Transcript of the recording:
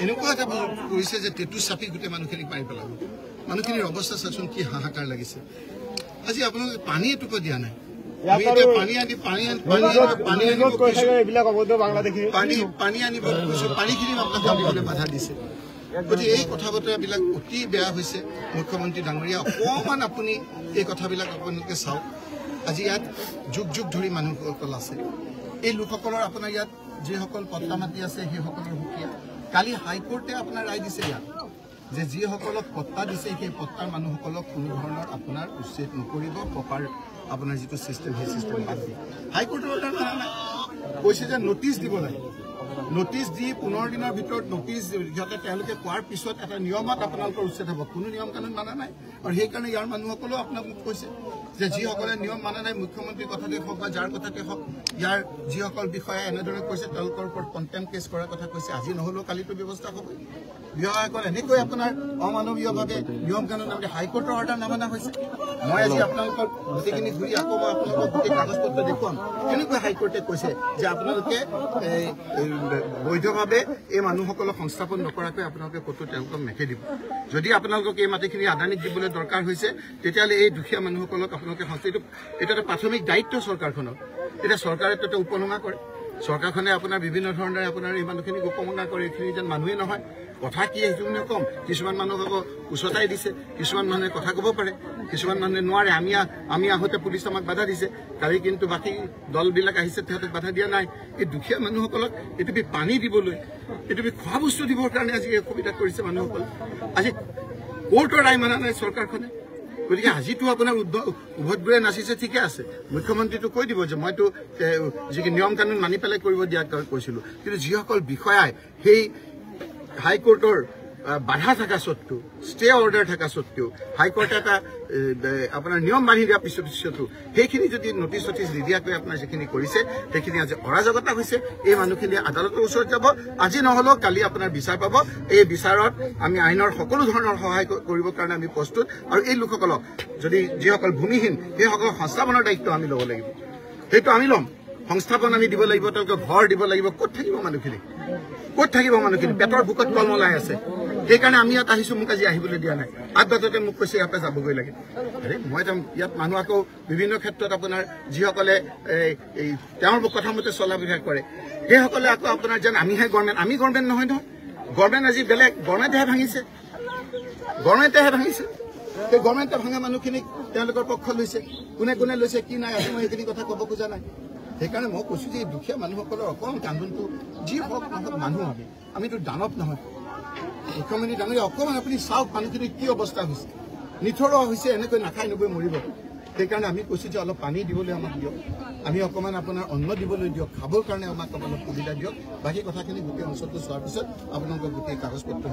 এনেকুৱা এটা কৰিছে যে টেটু চাপি গোটেই মানুহখিনিক মাৰি পেলাব। মানুহখিনিৰ অৱস্থা চাচোন কি হাহাকাৰ লাগিছে। আজি আপোনালোকে পানী এটুকু দিয়া নাই। পানী আনিব পানীখিনি আপোনালোকে দিবলৈ বাধা দিছে। গতিকে এই কথা বতৰাবিলাক অতি বেয়া হৈছে। মুখ্যমন্ত্ৰী ডাঙৰীয়া অকণমান আপুনি এই কথাবিলাক আপোনালোকে চাওক। আজি ইয়াত যুগ যুগ ধৰি মানুহসকল আছে। এই লোকসকলৰ আপোনাৰ ইয়াত যিসকল পট্টা মাটি আছে সেইসকলৰ সুকীয়া। কালি হাইকোৰ্টে আপোনাৰ ৰায় দিছে ইয়াত যে যিসকলক পট্টা দিছে সেই পট্টাৰ মানুহসকলক কোনো ধৰণৰ আপোনাৰ উচ্ছেদ নকৰিব, প্ৰপাৰ আপোনাৰ যিটো চিষ্টেম সেই চিষ্টেম বাদ দিয়ে। হাইকোৰ্টৰ অৰ্ডাৰ মানা নাই, কৈছে যে নটিচ দিব লাগে। নটিচ দি 15 দিনৰ ভিতৰত নটিচ যাতে তেওঁলোকে কোৱাৰ পিছত এটা নিয়মত আপোনালোকৰ উচ্ছেদ হ'ব। কোনো নিয়ম কানুন মানা নাই আৰু সেইকাৰণে ইয়াৰ মানুহসকলেও আপোনাক কৈছে যে যিসকলে নিয়ম মানা নাই, মুখ্যমন্ত্ৰীৰ কথাতে হওক বা যাৰ কথাতে হওক, ইয়াৰ যিসকল বিষয়াই এনেদৰে কৈছে তেওঁলোকৰ ওপৰত কণ্টেম্প কেছ কৰাৰ কথা কৈছে। আজি নহ'লেও কালিতো ব্যৱস্থা হ'বই। বিষয়াসকল এনেকৈ আপোনাৰ অমানৱীয়ভাৱে নিয়ম কানুন নামে হাইকোৰ্টৰ অৰ্ডাৰ নামানা হৈছে। মই আজি আপোনালোকৰ গোটেইখিনি ঘূৰি আকৌ মই আপোনালোকক গোটেই কাগজ পত্ৰ দেখুৱাম কেনেকৈ হাইকোৰ্টে কৈছে যে আপোনালোকে বৈধভাৱে এই মানুহসকলক সংস্থাপন নকৰাকৈ আপোনালোকে ক'তো তেওঁলোকক নেখেদিব। যদি আপোনালোকক এই মাটিখিনি আদানীক দিবলৈ দৰকাৰ হৈছে তেতিয়াহ'লে এই দুখীয়া মানুহসকলক আপোনালোকে এটা এটা প্ৰাথমিক দায়িত্ব চৰকাৰখনৰ। এতিয়া চৰকাৰে তাতে উপলুঙা কৰে। চৰকাৰখনে আপোনাৰ বিভিন্ন ধৰণেৰে আপোনাৰ এই মানুহখিনিক উপলুঙা কৰে। এইখিনি যেন মানুহে নহয়। কথা কি সেইটো মানে কম। কিছুমান মানুহক আকৌ উচতাই দিছে, কিছুমান মানুহে কথা ক'ব পাৰে, কিছুমান মানুহে নোৱাৰে। আমি আহোঁতে পুলিচ আমাক বাধা দিছে। কালি কিন্তু বাকী দলবিলাক আহিছে, সিহঁতক বাধা দিয়া নাই। এই দুখীয়া মানুহসকলক এইটো পানী দিবলৈ, এইটো খোৱা বস্তু দিবৰ কাৰণে আজি অসুবিধা কৰিছে মানুহসকল। আজি কোৰ্টৰ ৰায় মানা নাই চৰকাৰখনে। গতিকে আজিতো আপোনাৰ উভতবোৰে নাচিছে, ঠিকে আছে। মুখ্যমন্ত্ৰীটো কৈ দিব যে মইতো যি নিয়ম কানুন মানি পেলাই কৰিব দিয়া কৈছিলো। কিন্তু যিসকল বিষয়াই সেই হাইকোৰ্টৰ বাধা থকা স্বত্বেও, ষ্টে অৰ্ডাৰ থকা স্বত্বেও, হাইকোৰ্টে এটা আপোনাৰ নিয়ম মানি দিয়াৰ পিছতো সেইখিনি যদি নটিচ চটিচ নিদিয়াকৈ আপোনাৰ যিখিনি কৰিছে সেইখিনি আজি অৰাজকতা হৈছে। এই মানুহখিনি আদালতৰ ওচৰত যাব। আজি নহ'লেও কালি আপোনাৰ বিচাৰ পাব। এই বিচাৰত আমি আইনৰ সকলো ধৰণৰ সহায় কৰিবৰ কাৰণে আমি প্ৰস্তুত। আৰু এই লোকসকলক যদি যিসকল ভূমিহীন সেইসকলক সংস্থাপনৰ দায়িত্ব আমি ল'ব লাগিব। সেইটো আমি ল'ম। সংস্থাপন আমি দিব লাগিব, তেওঁলোকে ঘৰ দিব লাগিব। ক'ত থাকিব মানুহখিনি? ক'ত থাকিব মানুহখিনি? পেটৰ বুকত কলমলাই আছে। সেইকাৰণে আমি ইয়াত আহিছোঁ। মোক আজি আহিবলৈ দিয়া নাই। আগবাটতে মোক কৈছে ইয়াতে যাবগৈ লাগে। আৰে মই ইয়াত মানুহ আকৌ বিভিন্ন ক্ষেত্ৰত আপোনাৰ যিসকলে তেওঁৰ কথা মতে চলা বিভাগ কৰে সেইসকলে আকৌ আপোনাৰ যেন আমিহে গভৰ্ণমেণ্ট। আমি গভৰ্ণমেণ্ট নহয় নহয়। গভৰ্ণমেণ্ট আজি বেলেগ। গভৰ্ণমেণ্টেহে ভাঙিছে। সেই গভৰ্ণমেণ্টে ভাঙা মানুহখিনিক তেওঁলোকৰ পক্ষ লৈছে। কোনে কোনে লৈছে কি নাই আজি মই সেইখিনি কথা ক'ব খোজা নাই। সেইকাৰণে মই কৈছোঁ যে এই দুখীয়া মানুহসকলৰ অকণমান কান্দোনটো যি হওক মানুহ আমিতো দানৱ নহয়। মুখ্যমন্ত্ৰী ডাঙৰীয়া অকণমান আপুনি চাওক মানুহখিনিৰ কি অৱস্থা হৈছে। নিথৰুৱা হৈছে, এনেকৈ নাখাই নগৈ মৰিব। সেইকাৰণে আমি কৈছোঁ যে অলপ পানী দিবলৈ আমাক দিয়ক, আমি অকণমান আপোনাৰ অন্ন দিবলৈ দিয়ক, খাবৰ কাৰণে আমাক অলপ সুবিধা দিয়ক। বাকী কথাখিনি গোটেই অঞ্চলটো চোৱাৰ পিছত আপোনালোকৰ গোটেই কাগজ পত্ৰ